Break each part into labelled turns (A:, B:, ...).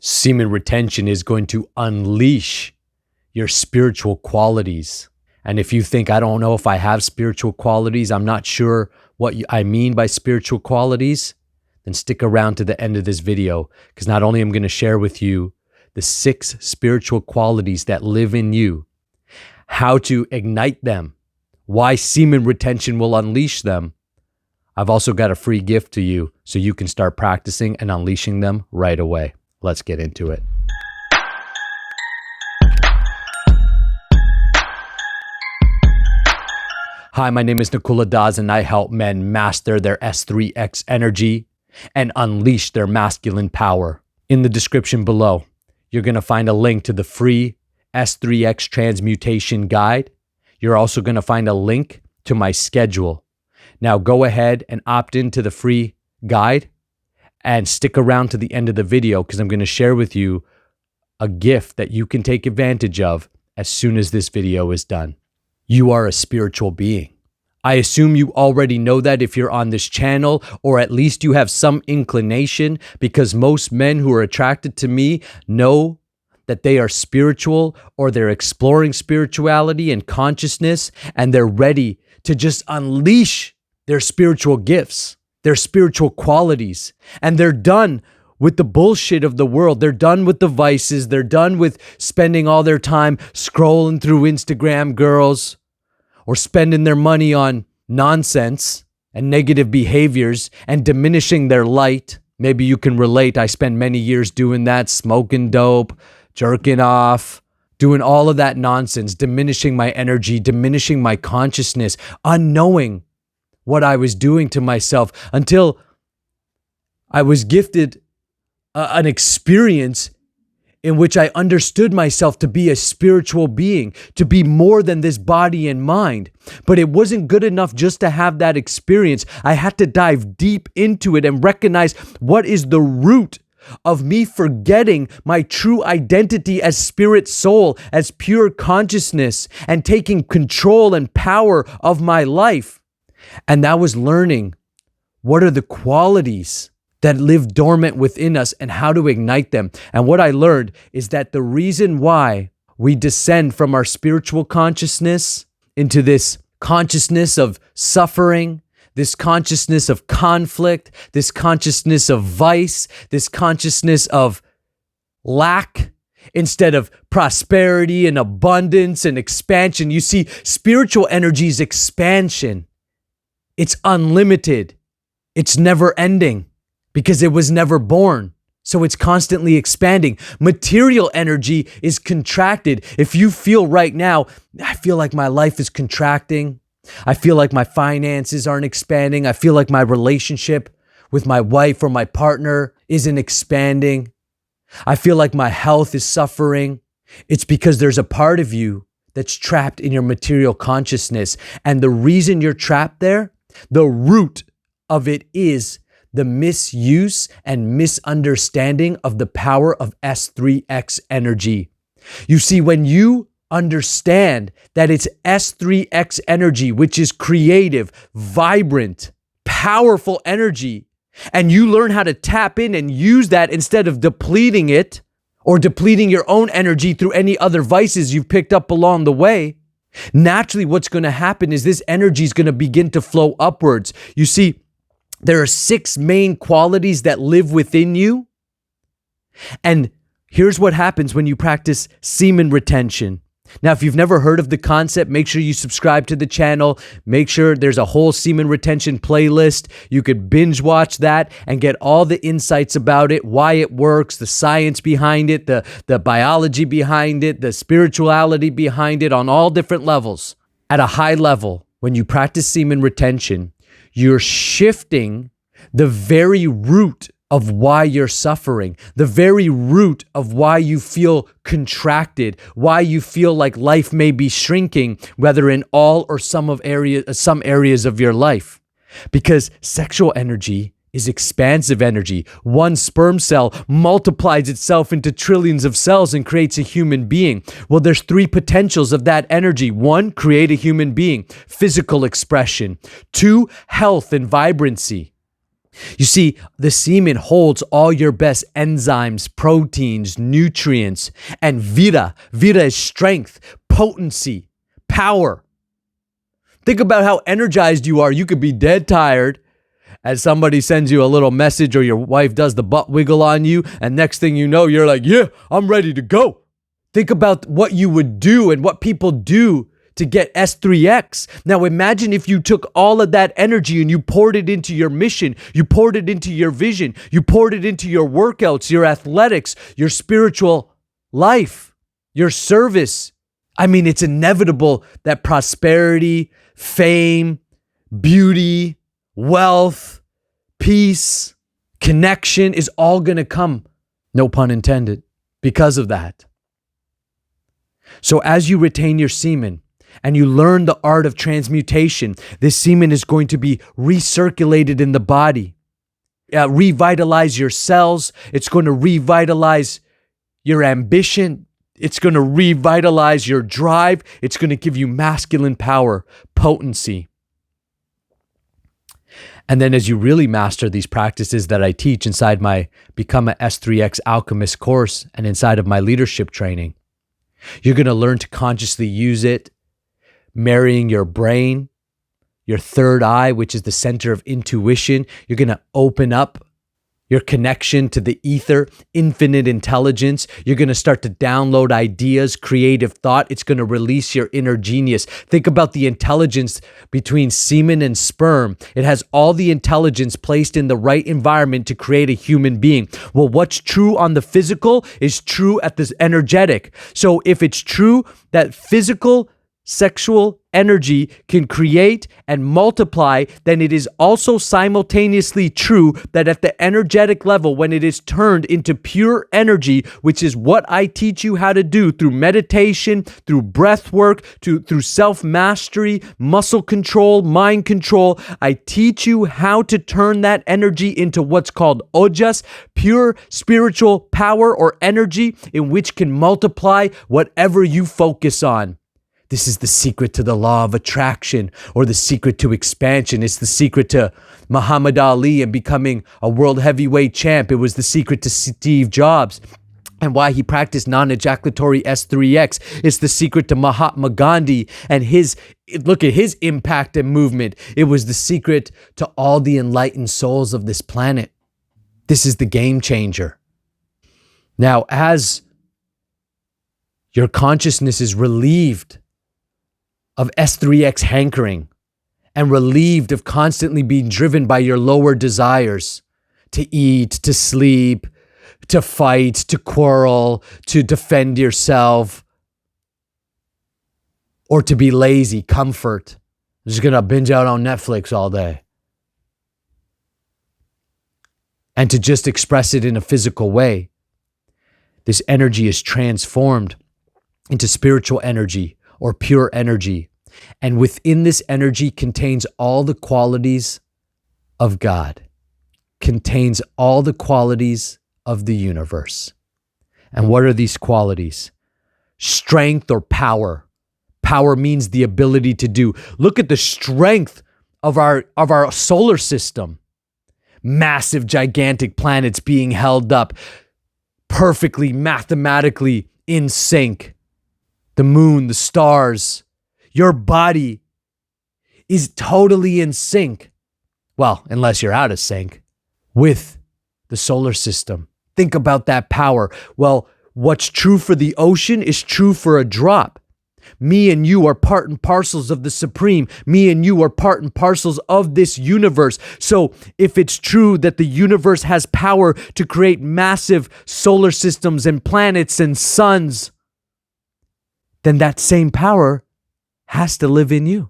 A: Semen retention is going to unleash your spiritual qualities. And if you think, I don't know if I have spiritual qualities, I'm not sure what I mean by spiritual qualities, then stick around to the end of this video, because not only am I going to share with you the 6 spiritual qualities that live in you, how to ignite them, why semen retention will unleash them. I've also got a free gift to you so you can start practicing and unleashing them right away. Let's get into it. Hi, my name is Nakula Das, and I help men master their S3X energy and unleash their masculine power. In the description below, you're going to find a link to the free S3X transmutation guide. You're also going to find a link to my schedule. Now go ahead and opt into the free guide and stick around to the end of the video, because I'm going to share with you a gift that you can take advantage of as soon as this video is done. You are a spiritual being. I assume you already know that if you're on this channel, or at least you have some inclination, because most men who are attracted to me know that they are spiritual, or they're exploring spirituality and consciousness, and they're ready to just unleash their spiritual gifts, their spiritual qualities, and they're done with the bullshit of the world. They're done with the vices. They're done with spending all their time scrolling through Instagram girls, or spending their money on nonsense and negative behaviors and diminishing their light. Maybe you can relate. I spent many years doing that, smoking dope, jerking off, doing all of that nonsense, diminishing my energy, diminishing my consciousness, unknowing what I was doing to myself, until I was gifted an experience in which I understood myself to be a spiritual being, to be more than this body and mind. But it wasn't good enough just to have that experience. I had to dive deep into it and recognize what is the root of me forgetting my true identity as spirit soul, as pure consciousness, and taking control and power of my life. And that was learning what are the qualities that live dormant within us and how to ignite them. And what I learned is that the reason why we descend from our spiritual consciousness into this consciousness of suffering, this consciousness of conflict, this consciousness of vice, this consciousness of lack, instead of prosperity and abundance and expansion. You see, spiritual energy is expansion. It's unlimited. It's never ending, because it was never born. So it's constantly expanding. Material energy is contracted. If you feel right now, I feel like my life is contracting. I feel like my finances aren't expanding. I feel like my relationship with my wife or my partner isn't expanding. I feel like my health is suffering. It's because there's a part of you that's trapped in your material consciousness. And the reason you're trapped there, the root of it is the misuse and misunderstanding of the power of S3X energy. You see, when you understand that it's S3X energy, which is creative, vibrant, powerful energy, and you learn how to tap in and use that instead of depleting it or depleting your own energy through any other vices you've picked up along the way, naturally what's going to happen is this energy is going to begin to flow upwards. You see, there are 6 main qualities that live within you. And here's what happens when you practice semen retention. Now, if you've never heard of the concept, make sure you subscribe to the channel. Make sure there's a whole semen retention playlist. You could binge watch that and get all the insights about it, why it works, the science behind it, the biology behind it, the spirituality behind it on all different levels. At a high level, when you practice semen retention, you're shifting the very root of why you're suffering, the very root of why you feel contracted, why you feel like life may be shrinking, whether in all or some areas of your life. Because sexual energy is expansive energy. One sperm cell multiplies itself into trillions of cells and creates a human being. Well, there's 3 potentials of that energy. 1, create a human being, physical expression. 2, health and vibrancy. You see, the semen holds all your best enzymes, proteins, nutrients, and vita. Vita is strength, potency, power. Think about how energized you are. You could be dead tired as somebody sends you a little message or your wife does the butt wiggle on you, and next thing you know, you're like, yeah, I'm ready to go. Think about what you would do and what people do to get S3X. Now imagine if you took all of that energy and you poured it into your mission, you poured it into your vision, you poured it into your workouts, your athletics, your spiritual life, your service. I mean, it's inevitable that prosperity, fame, beauty, wealth, peace, connection is all going to come, no pun intended, because of that. So as you retain your semen and you learn the art of transmutation, this semen is going to be recirculated in the body, revitalize your cells. It's going to revitalize your ambition. It's going to revitalize your drive. It's going to give you masculine power, potency. And then as you really master these practices that I teach inside my Become a S3X Alchemist course and inside of my leadership training, you're going to learn to consciously use it, marrying your brain, your third eye, which is the center of intuition. You're going to open up your connection to the ether, infinite intelligence. You're going to start to download ideas, creative thought. It's going to release your inner genius. Think about the intelligence between semen and sperm. It has all the intelligence placed in the right environment to create a human being. Well, what's true on the physical is true at the energetic. So if it's true that physical sexual energy can create and multiply, then it is also simultaneously true that at the energetic level, when it is turned into pure energy, which is what I teach you how to do through meditation, through breath work, through self-mastery, muscle control, mind control, I teach you how to turn that energy into what's called ojas, pure spiritual power or energy in which can multiply whatever you focus on. This is the secret to the law of attraction, or the secret to expansion. It's the secret to Muhammad Ali and becoming a world heavyweight champ. It was the secret to Steve Jobs and why he practiced non-ejaculatory S3X. It's the secret to Mahatma Gandhi and look at his impact and movement. It was the secret to all the enlightened souls of this planet. This is the game changer. Now, as your consciousness is relieved of S3X hankering and relieved of constantly being driven by your lower desires to eat, to sleep, to fight, to quarrel, to defend yourself, or to be lazy, comfort. I'm just going to binge out on Netflix all day. And to just express it in a physical way. This energy is transformed into spiritual energy or pure energy. And within this energy contains all the qualities of God, contains all the qualities of the universe. And what are these qualities? Strength or power. Power means the ability to do. Look at the strength of our solar system. Massive, gigantic planets being held up perfectly, mathematically in sync. The moon, the stars, your body is totally in sync. Well, unless you're out of sync with the solar system. Think about that power. Well, what's true for the ocean is true for a drop. Me and you are part and parcels of the Supreme. Me and you are part and parcels of this universe. So if it's true that the universe has power to create massive solar systems and planets and suns, then that same power has to live in you.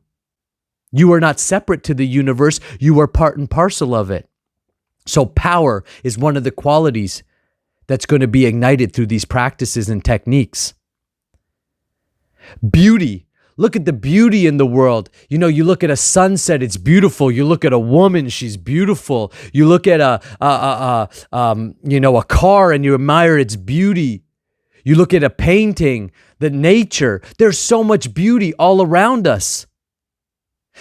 A: You are not separate to the universe. You are part and parcel of it. So power is one of the qualities that's going to be ignited through these practices and techniques. Beauty. Look at the beauty in the world. You know, you look at a sunset, it's beautiful. You look at a woman, she's beautiful. You look at a car and you admire its beauty. You look at a painting, the nature. There's so much beauty all around us.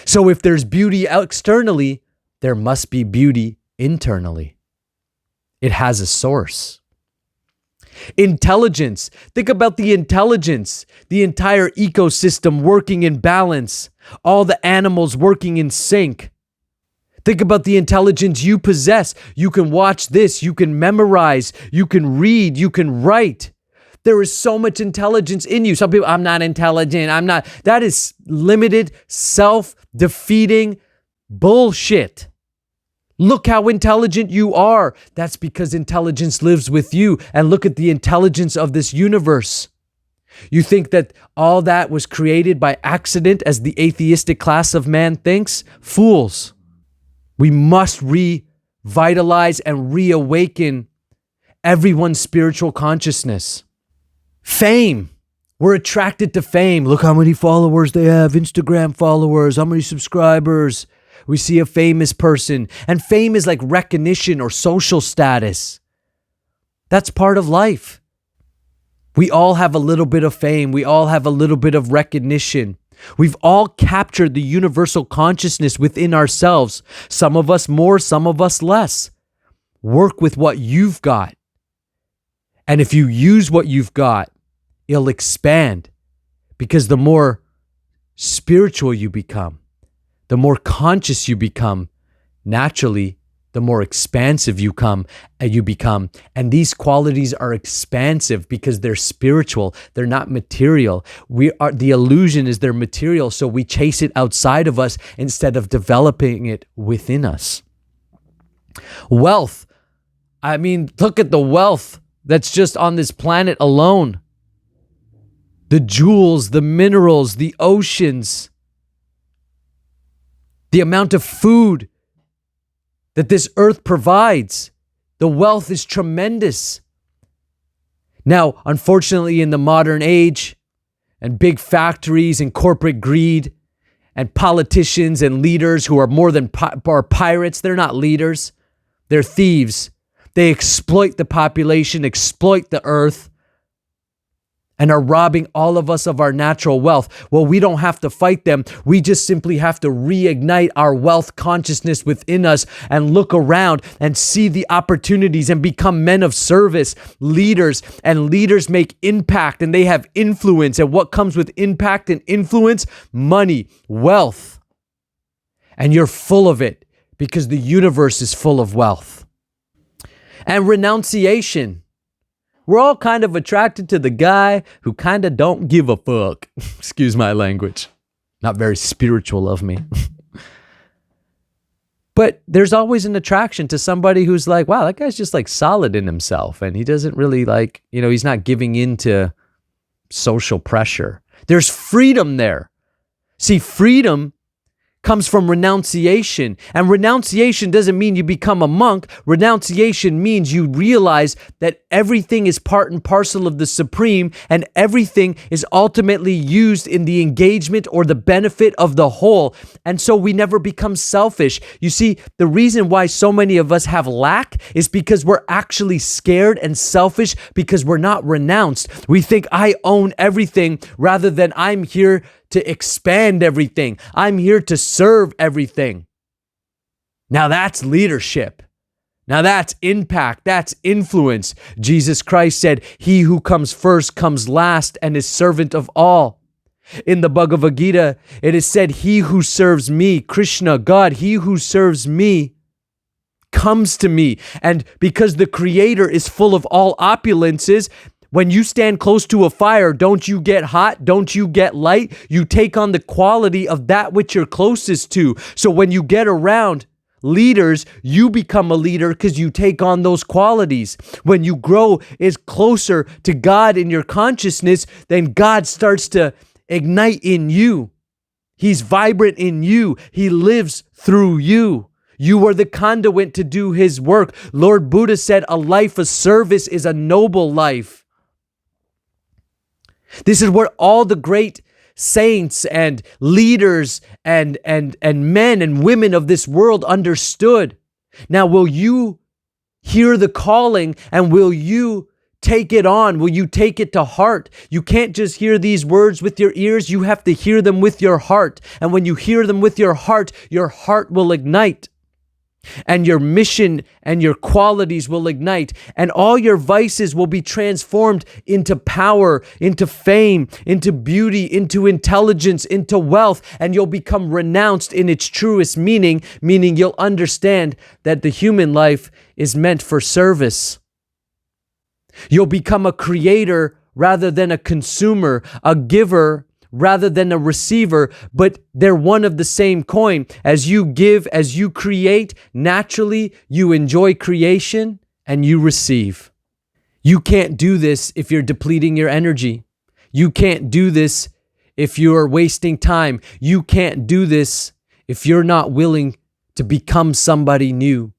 A: So if there's beauty externally, there must be beauty internally. It has a source. Intelligence. Think about the intelligence, the entire ecosystem working in balance, all the animals working in sync. Think about the intelligence you possess. You can watch this, you can memorize, you can read, you can write. There is so much intelligence in you. Some people, I'm not intelligent, I'm not. That is limited, self-defeating bullshit. Look how intelligent you are. That's because intelligence lives with you. And look at the intelligence of this universe. You think that all that was created by accident, as the atheistic class of man thinks? Fools. We must revitalize and reawaken everyone's spiritual consciousness. Fame. We're attracted to fame. Look how many followers they have, Instagram followers, how many subscribers. We see a famous person, and fame is like recognition or social status. That's part of life. We all have a little bit of fame. We all have a little bit of recognition. We've all captured the universal consciousness within ourselves. Some of us more, some of us less. Work with what you've got. And if you use what you've got, it'll expand, because the more spiritual you become, the more conscious you become, naturally, the more expansive you become. And these qualities are expansive because they're spiritual. They're not material. The illusion is they're material, so we chase it outside of us instead of developing it within us. Wealth. I mean, look at the wealth that's just on this planet alone. The jewels, the minerals, the oceans, the amount of food that this earth provides. The wealth is tremendous. Now, unfortunately, in the modern age, and big factories and corporate greed and politicians and leaders who are more than are pirates, they're not leaders. They're thieves. They exploit the population, exploit the earth, and are robbing all of us of our natural wealth. Well, we don't have to fight them. We just simply have to reignite our wealth consciousness within us and look around and see the opportunities and become men of service, leaders. And leaders make impact and they have influence. And what comes with impact and influence? Money, wealth. And you're full of it because the universe is full of wealth. And renunciation. We're all kind of attracted to the guy who kind of don't give a fuck. Excuse my language. Not very spiritual of me. But there's always an attraction to somebody who's like, wow, that guy's just like solid in himself. And he doesn't really like, he's not giving in to social pressure. There's freedom there. See, freedom comes from renunciation. And renunciation doesn't mean you become a monk. Renunciation means you realize that everything is part and parcel of the Supreme, and everything is ultimately used in the engagement or the benefit of the whole. And so we never become selfish. You see, the reason why so many of us have lack is because we're actually scared and selfish because we're not renounced. We think I own everything rather than I'm here to expand everything. I'm here to serve everything. Now that's leadership. Now that's impact. That's influence. Jesus Christ said, "He who comes first comes last and is servant of all." In the Bhagavad Gita, it is said, "He who serves me," Krishna, God, "he who serves me comes to me." And because the Creator is full of all opulences, when you stand close to a fire, don't you get hot? Don't you get light? You take on the quality of that which you're closest to. So when you get around leaders, you become a leader because you take on those qualities. When you grow is closer to God in your consciousness, then God starts to ignite in you. He's vibrant in you. He lives through you. You are the conduit to do His work. Lord Buddha said, a life of service is a noble life. This is what all the great saints and leaders and men and women of this world understood. Now, will you hear the calling and will you take it on? Will you take it to heart? You can't just hear these words with your ears. You have to hear them with your heart. And when you hear them with your heart will ignite. and your mission and your qualities will ignite, and all your vices will be transformed into power, into fame, into beauty, into intelligence, into wealth, and you'll become renounced in its truest meaning, meaning you'll understand that the human life is meant for service. You'll become a creator rather than a consumer, a giver rather than a receiver, but they're one of the same coin. As you give, as you create, naturally you enjoy creation and you receive. You can't do this if you're depleting your energy. You can't do this if you're wasting time. You can't do this if you're not willing to become somebody new.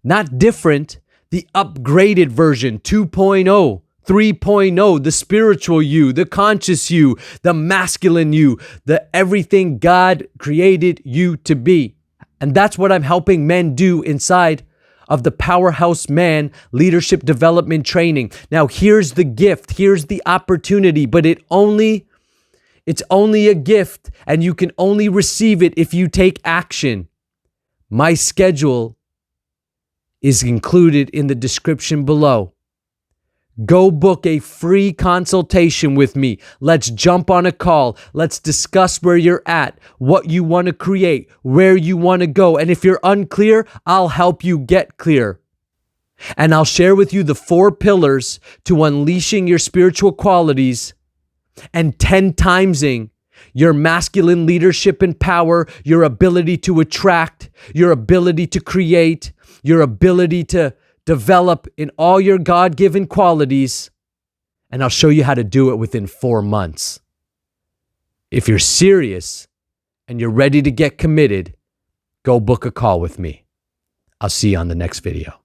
A: Not different, the upgraded version, 2.0. 3.0, the spiritual you, the conscious you, the masculine you, the everything God created you to be. And that's what I'm helping men do inside of the Powerhouse Man Leadership Development Training. Now, here's the gift, here's the opportunity, but it's only a gift, and you can only receive it if you take action. My schedule is included in the description below. Go book a free consultation with me. Let's jump on a call. Let's discuss where you're at, what you want to create, where you want to go. And if you're unclear, I'll help you get clear. And I'll share with you the 4 pillars to unleashing your spiritual qualities and 10 timesing your masculine leadership and power, your ability to attract, your ability to create, your ability to develop in all your God-given qualities, and I'll show you how to do it within 4 months. If you're serious and you're ready to get committed, go book a call with me. I'll see you on the next video.